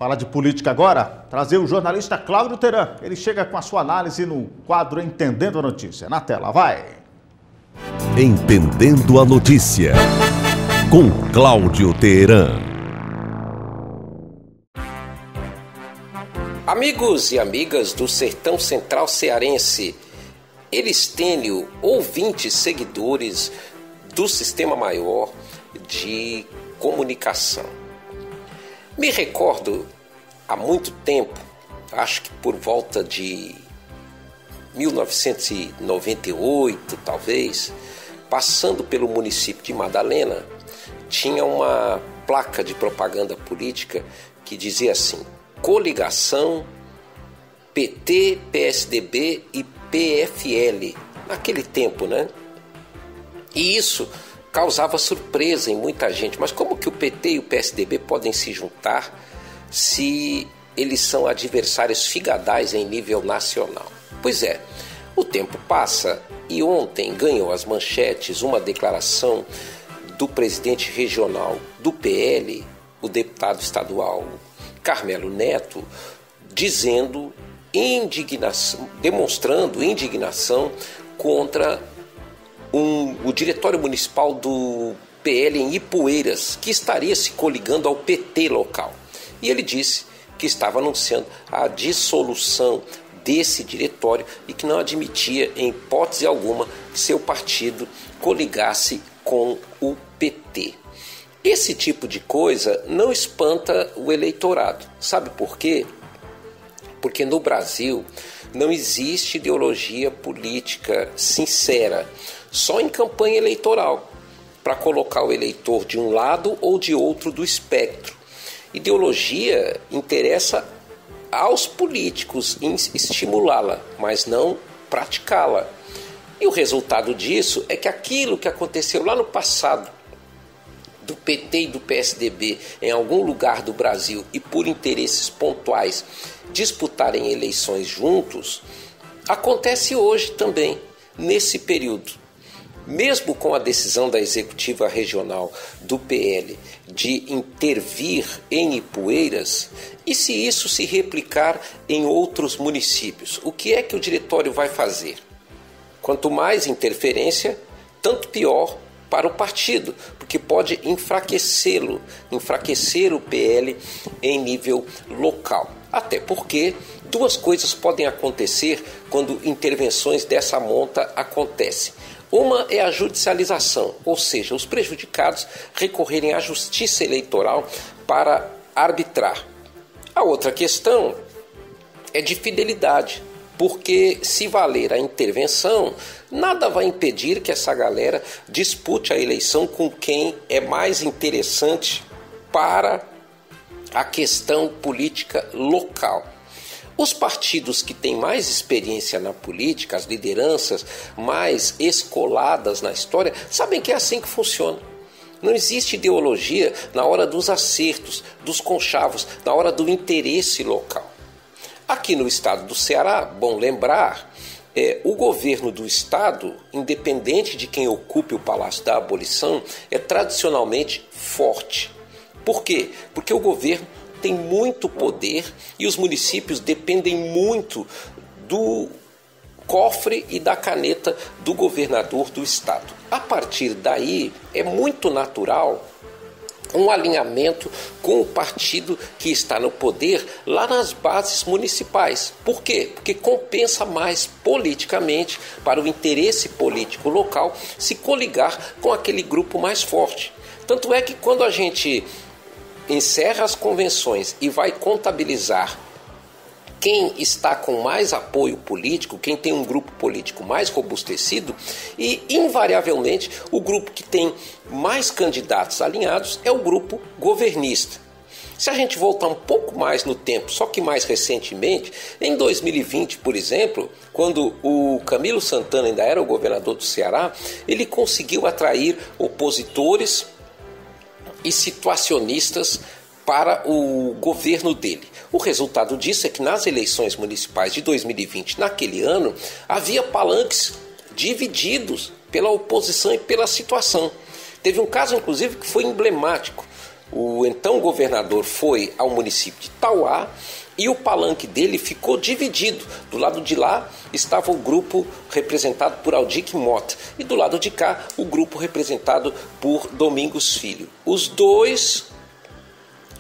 Falar de política agora, trazer o jornalista Cláudio Teran. Ele chega com a sua análise no quadro Entendendo a Notícia. Na tela, vai! Entendendo a Notícia, com Cláudio Teran. Amigos e amigas do Sertão Central Cearense, Elistênio, ouvintes, seguidores do Sistema Maior de Comunicação. Me recordo, há muito tempo, acho que por volta de 1998, talvez, passando pelo município de Madalena, tinha uma placa de propaganda política que dizia assim: coligação PT, PSDB e PFL. Naquele tempo, né? E isso causava surpresa em muita gente. Mas como que o PT e o PSDB podem se juntar se eles são adversários figadais em nível nacional? Pois é, o tempo passa e ontem ganhou as manchetes uma declaração do presidente regional do PL, o deputado estadual Carmelo Neto, demonstrando indignação contra o diretório municipal do PL em Ipueiras, que estaria se coligando ao PT local. E ele disse que estava anunciando a dissolução desse diretório e que não admitia, em hipótese alguma, que seu partido coligasse com o PT. Esse tipo de coisa não espanta o eleitorado. Sabe por quê? Porque no Brasil não existe ideologia política sincera, só em campanha eleitoral, para colocar o eleitor de um lado ou de outro do espectro. Ideologia interessa aos políticos em estimulá-la, mas não praticá-la. E o resultado disso é que aquilo que aconteceu lá no passado, do PT e do PSDB em algum lugar do Brasil e por interesses pontuais disputarem eleições juntos, acontece hoje também, nesse período. Mesmo com a decisão da executiva regional do PL de intervir em Ipueiras, e se isso se replicar em outros municípios, o que é que o diretório vai fazer? Quanto mais interferência, tanto pior para o partido, porque pode enfraquecer o PL em nível local. Até porque duas coisas podem acontecer quando intervenções dessa monta acontecem. Uma é a judicialização, ou seja, os prejudicados recorrerem à justiça eleitoral para arbitrar. A outra questão é de fidelidade, porque se valer a intervenção, nada vai impedir que essa galera dispute a eleição com quem é mais interessante para a questão política local. Os partidos que têm mais experiência na política, as lideranças mais escoladas na história, sabem que é assim que funciona. Não existe ideologia na hora dos acertos, dos conchavos, na hora do interesse local. Aqui no estado do Ceará, bom lembrar, o governo do estado, independente de quem ocupe o Palácio da Abolição, é tradicionalmente forte. Por quê? Porque o governo tem muito poder e os municípios dependem muito do cofre e da caneta do governador do estado. A partir daí, é muito natural um alinhamento com o partido que está no poder lá nas bases municipais. Por quê? Porque compensa mais politicamente para o interesse político local se coligar com aquele grupo mais forte. Tanto é que quando a gente encerra as convenções e vai contabilizar quem está com mais apoio político, quem tem um grupo político mais robustecido, e invariavelmente o grupo que tem mais candidatos alinhados é o grupo governista. Se a gente voltar um pouco mais no tempo, só que mais recentemente, em 2020, por exemplo, quando o Camilo Santana ainda era o governador do Ceará, ele conseguiu atrair opositores e situacionistas para o governo dele. O resultado disso é que nas eleições municipais de 2020, naquele ano, havia palanques divididos pela oposição e pela situação. Teve um caso, inclusive, que foi emblemático. O então governador foi ao município de Tauá e o palanque dele ficou dividido. Do lado de lá estava o grupo representado por Aldic Mota e do lado de cá o grupo representado por Domingos Filho. Os dois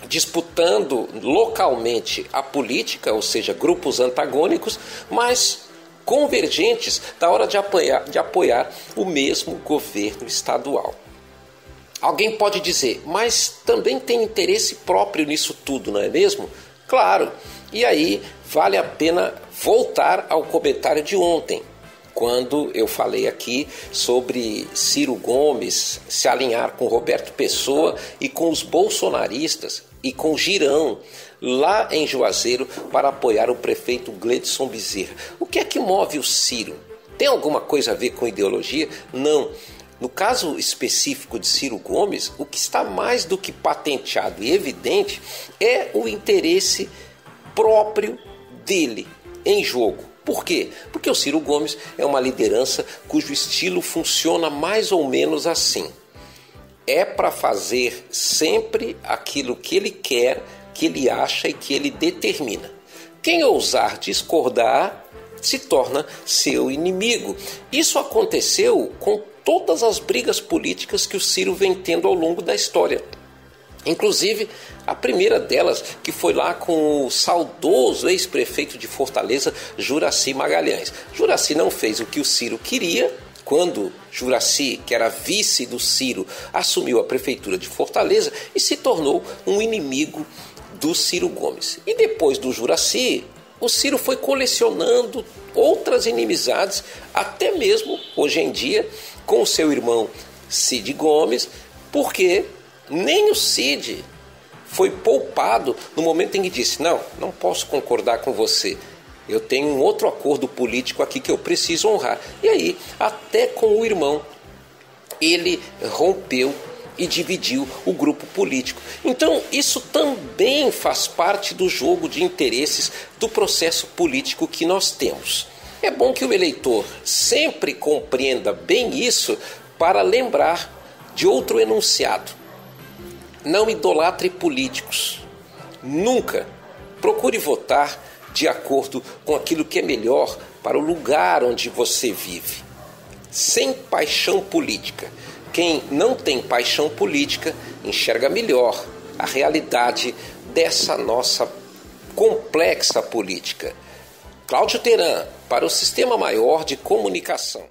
disputando localmente a política, ou seja, grupos antagônicos, mas convergentes na hora de apoiar o mesmo governo estadual. Alguém pode dizer, mas também tem interesse próprio nisso tudo, não é mesmo? Claro, e aí vale a pena voltar ao comentário de ontem, quando eu falei aqui sobre Ciro Gomes se alinhar com Roberto Pessoa e com os bolsonaristas e com Girão lá em Juazeiro para apoiar o prefeito Gledson Bezerra. O que é que move o Ciro? Tem alguma coisa a ver com ideologia? Não. No caso específico de Ciro Gomes, o que está mais do que patenteado e evidente é o interesse próprio dele em jogo. Por quê? Porque o Ciro Gomes é uma liderança cujo estilo funciona mais ou menos assim. É para fazer sempre aquilo que ele quer, que ele acha e que ele determina. Quem ousar discordar se torna seu inimigo. Isso aconteceu com todas as brigas políticas que o Ciro vem tendo ao longo da história. Inclusive, a primeira delas, que foi lá com o saudoso ex-prefeito de Fortaleza, Juracy Magalhães. Juracy não fez o que o Ciro queria. Quando Juracy, que era vice do Ciro, assumiu a prefeitura de Fortaleza e se tornou um inimigo do Ciro Gomes. E depois do Juracy, o Ciro foi colecionando outras inimizades, até mesmo hoje em dia com o seu irmão Cid Gomes, porque nem o Cid foi poupado no momento em que disse, não posso concordar com você, eu tenho um outro acordo político aqui que eu preciso honrar. E aí, até com o irmão, ele rompeu e dividiu o grupo político. Então, isso também faz parte do jogo de interesses do processo político que nós temos. É bom que o eleitor sempre compreenda bem isso para lembrar de outro enunciado. Não idolatre políticos. Nunca procure votar de acordo com aquilo que é melhor para o lugar onde você vive. Sem paixão política. Quem não tem paixão política enxerga melhor a realidade dessa nossa complexa política. Cláudio Teran, para o Sistema Maior de Comunicação.